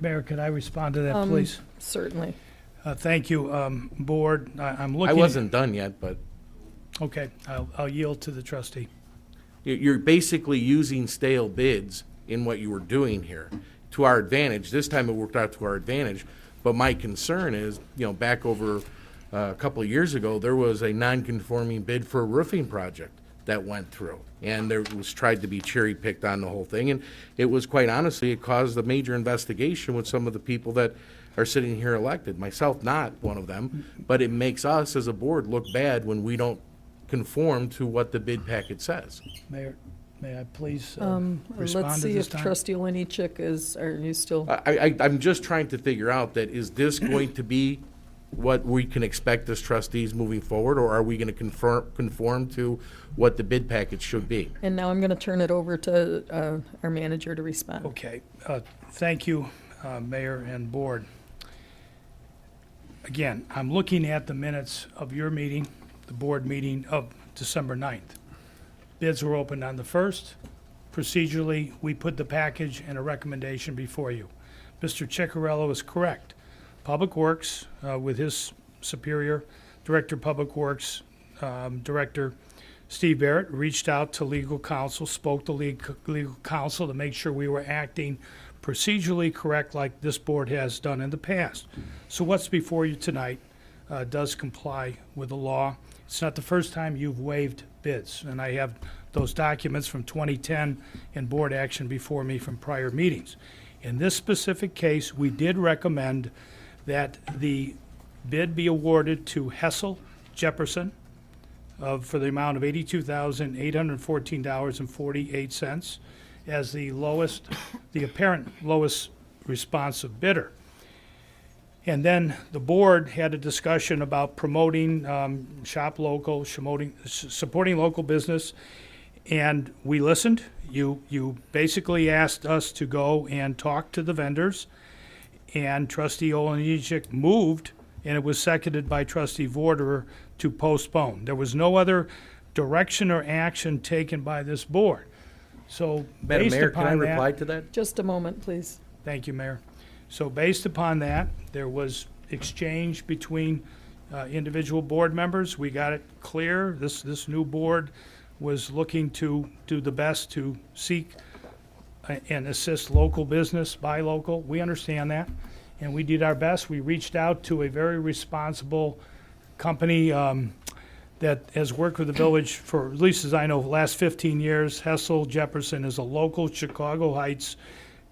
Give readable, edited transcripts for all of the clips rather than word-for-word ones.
Mayor, could I respond to that, please? Certainly. Thank you, Board. I'm looking. I wasn't done yet, but Okay, I'll yield to the trustee. you're basically using stale bids in what you were doing here to our advantage. This time it worked out to our advantage. But my concern is, back over a couple of years ago, there was a non-conforming bid for a roofing project that went through. And there was tried to be cherry-picked on the whole thing. And it was quite honestly, it caused a major investigation with some of the people that are sitting here elected. Myself, not one of them. But it makes us as a board look bad when we don't conform to what the bid packet says. Mayor, may I please respond Let's to see this if time? Trustee Oliniechek are you still? I'm just trying to figure out that, is this going to be what we can expect as trustees moving forward, or are we going to conform to what the bid package should be? And now I'm going to turn it over to our manager to respond. Okay, thank you, Mayor and Board. Again, I'm looking at the minutes of your meeting, the board meeting of December 9th. Bids were opened on the 1st. Procedurally, we put the package and a recommendation before you. Mr. Ciccarello is correct. Public Works, with his superior, Director of Public Works, Director Steve Barrett, reached out to legal counsel, spoke to legal counsel to make sure we were acting procedurally correct like this board has done in the past. So what's before you tonight does comply with the law. It's not the first time you've waived bids, and I have those documents from 2010 and board action before me from prior meetings. In this specific case, we did recommend that the bid be awarded to Hessel Jefferson for the amount of $82,814.48 as the apparent lowest responsive bidder. And then the board had a discussion about promoting shop local, supporting local business, and we listened. You basically asked us to go and talk to the vendors, and Trustee Oliniechek moved, and it was seconded by Trustee Vorderer to postpone. There was no other direction or action taken by this board. So Madam based Mayor, upon can I that, reply to that? Just a moment, please. Thank you, Mayor. So based upon that, there was exchange between individual board members. We got it clear. This new board was looking to do the best to seek and assist local business, buy local. We understand that, and we did our best. We reached out to a very responsible company that has worked with the village for, at least as I know, the last 15 years. Hessel Jefferson is a local Chicago Heights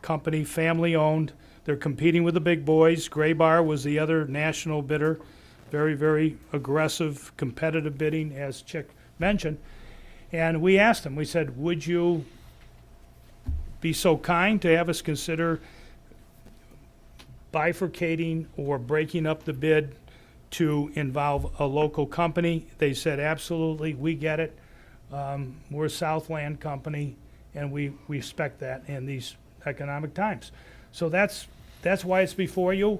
company, family-owned. They're competing with the big boys. Gray Bar was the other national bidder. Very, very aggressive, competitive bidding, as Chick mentioned. And we asked them, we said, would you be so kind to have us consider bifurcating or breaking up the bid to involve a local company? They said, absolutely, we get it. We're a Southland company, and we respect that in these economic times. So that's why it's before you.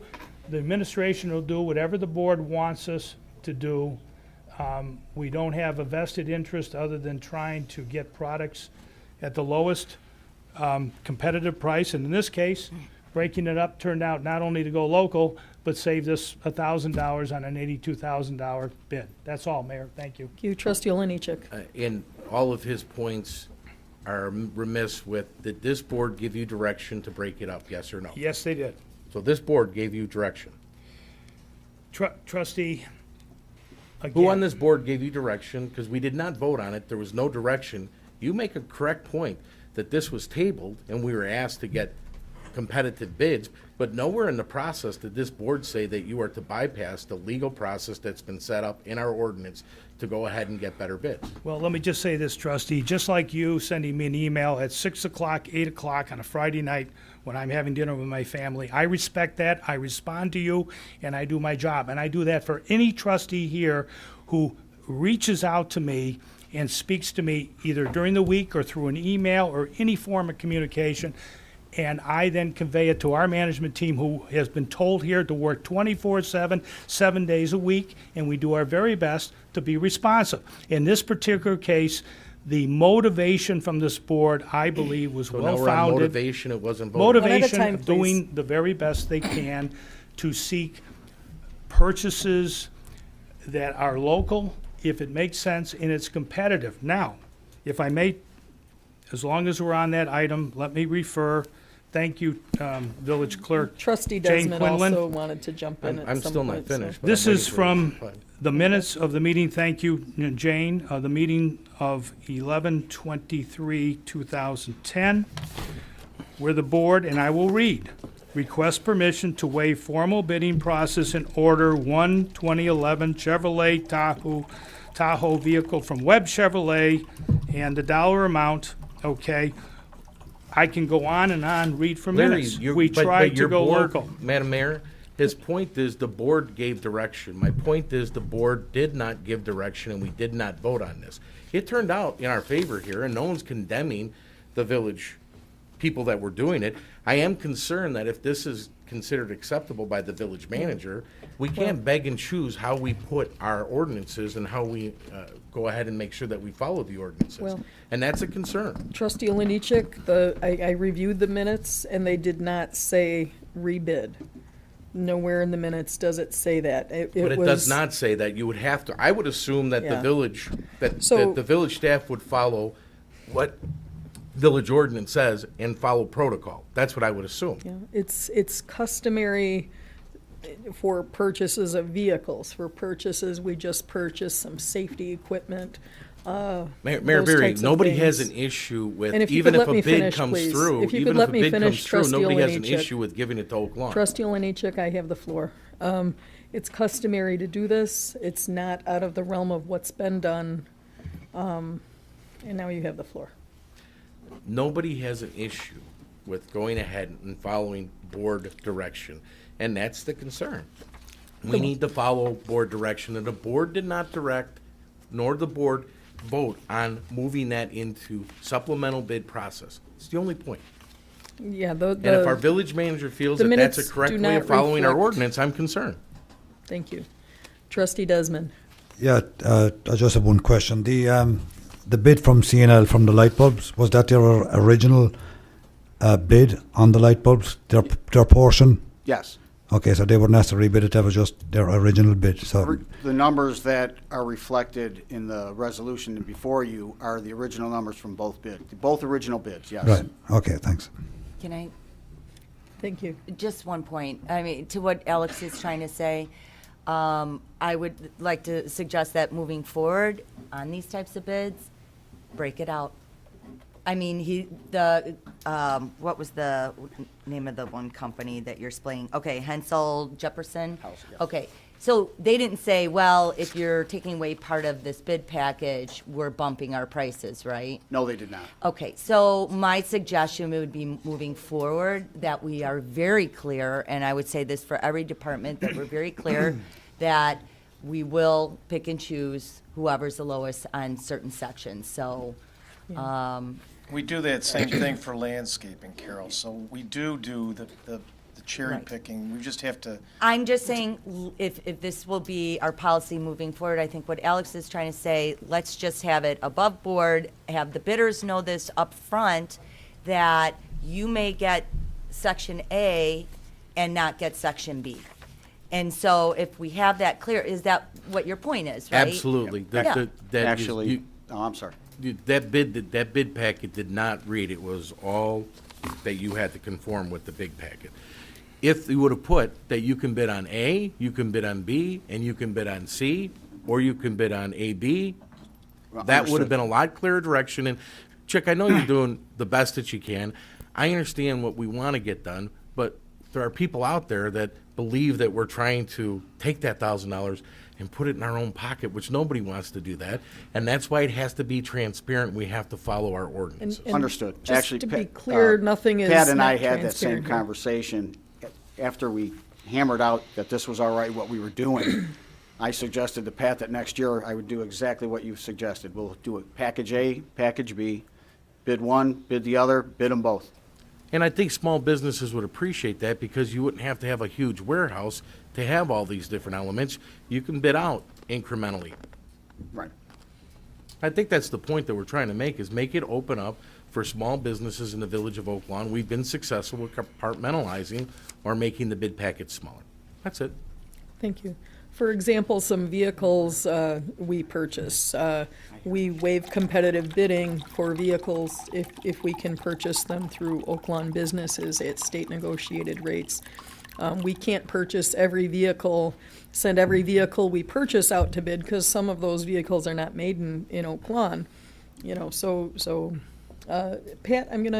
The administration will do whatever the board wants us to do. We don't have a vested interest other than trying to get products at the lowest competitive price. And in this case, breaking it up turned out not only to go local, but saved us $1,000 on an $82,000 bid. That's all, Mayor. Thank you. Thank you, Trustee Oliniechek. And all of his points are remiss with, did this board give you direction to break it up, yes or no? Yes, they did. So this board gave you direction. Trustee, Who on again, this board gave you direction? Because we did not vote on it. There was no direction. You make a correct point that this was tabled and we were asked to get competitive bids, but nowhere in the process did this board say that you are to bypass the legal process that's been set up in our ordinance to go ahead and get better bids. well, let me just say this, Trustee. Just like you sending me an email at 6 o'clock, 8 o'clock on a Friday night when I'm having dinner with my family, I respect that. I respond to you, and I do my job. And I do that for any trustee here who reaches out to me and speaks to me either during the week or through an email or any form of communication. And I then convey it to our management team, who has been told here to work 24/7, 7 days a week, and we do our very best to be responsive. In this particular case, The motivation from this board, I believe, was So now we're on well-founded. motivation, it wasn't voting. One at a Motivation time, of doing the very best they can to seek purchases that are local, if it makes sense and it's competitive. Now, if I may, as long as we're on that item, let me refer, thank you, Village Clerk. Trustee Jane Desmond Quinlan? also wanted to jump in I'm at some still not point, so- finished. but This I'm is waiting for from you. the minutes of the meeting, thank you, Jane, the meeting of 11/23/2010, where the board, and I will read, request permission to waive formal bidding process and order 2011 Chevrolet Tahoe vehicle from Webb Chevrolet, and the dollar amount, okay? I can go on and on, read from Larry, minutes. you- We but tried to your go board- local. Madam Mayor, his point is the board gave direction. My point is the board did not give direction and we did not vote on this. It turned out in our favor here and no one's condemning the village people that were doing it. I am concerned that if this is considered acceptable by the village manager, we can't beg and choose how we put our ordinances and how we go ahead and make sure that we follow the ordinances. Well- And that's a concern. Trustee Oliniechek, I reviewed the minutes, and they did not say rebid. Nowhere in the minutes does it say that. But it does not say that. You would have to, I would assume that the Yeah. village, that So- the village staff would follow what village ordinance says and follow protocol. That's what I would assume. Yeah, it's customary for purchases of vehicles. For purchases, we just purchased some safety equipment. Mayor those Berry, types of nobody has things. an issue with, And if you even could if let a me bid finish, comes please. through, If you even could if let a me bid finish, comes through, Trustee nobody has an Oliniechek. issue with giving it to Oak Lawn. Trustee Oliniechek, I have the floor. It's customary to do this. It's not out of the realm of what's been done. And now you have the floor. Nobody has an issue with going ahead and following board direction, and that's the concern. We need to follow board direction, and the board did not direct, nor the board vote on moving that into supplemental bid process. It's the only point. Yeah, And if our village manager feels the that that's a minutes correct do way not of following our reflect- ordinance, I'm concerned. Thank you. Trustee Desmond. Yeah, I just have one question. The bid from CNL from the light bulbs, was that their original bid on the light bulbs, their portion? Yes. Okay, so they wouldn't have to rebid it, that was just their original bid, so, The numbers that are reflected in the resolution before you are the original numbers from both original bids, yes. right, okay, thanks. Can I, Thank you. just one point, I mean, to what Alex is trying to say, I would like to suggest that moving forward on these types of bids, break it out. I mean, what was the name of the one company that you're splitting? Okay, Hensel Jefferson? House, yes. Okay, so they didn't say, well, if you're taking away part of this bid package, we're bumping our prices, right? No, they did not. Okay, so my suggestion would be moving forward, that we are very clear, and I would say this for every department, that we're very clear that we will pick and choose whoever's the lowest on certain sections, so, We do that same thing for landscaping, Carol, so we do the cherry Right. picking, we just have to, I'm just saying, if this will be our policy moving forward, I think what Alex is trying to say, let's just have it above board, have the bidders know this up front, that you may get section A and not get section B. And so if we have that clear, is that what your point is, right? Absolutely. Yeah. Actually, I'm sorry. That bid packet did not read, it was all that you had to conform with the big packet. If you would have put that you can bid on A, you can bid on B, and you can bid on C, or you can bid on AB, that would have Understood. been a lot clearer direction. And Chick, I know you're doing the best that you can. I understand what we want to get done, but there are people out there that believe that we're trying to take that $1,000 and put it in our own pocket, which nobody wants to do that. And that's why it has to be transparent. We have to follow our ordinances. And Understood. Just Actually, to be Pat- clear, nothing is Pat and I not had that same transparent here. conversation after we hammered out that this was all right, what we were doing. I suggested to Pat that next year I would do exactly what you suggested. We'll do it package A, package B, bid one, bid the other, bid them both. And I think small businesses would appreciate that because you wouldn't have to have a huge warehouse to have all these different elements. You can bid out incrementally. Right. I think that's the point that we're trying to make, is make it open up for small businesses in the village of Oak Lawn. We've been successful with compartmentalizing or making the bid package smaller. That's it. Thank you. For example, some vehicles we purchase. We waive competitive bidding for vehicles if we can purchase them through Oaklawn businesses at state negotiated rates. We can't purchase every vehicle, send every vehicle we purchase out to bid, because some of those vehicles are not made in Oaklawn. You know, so Pat, I'm gonna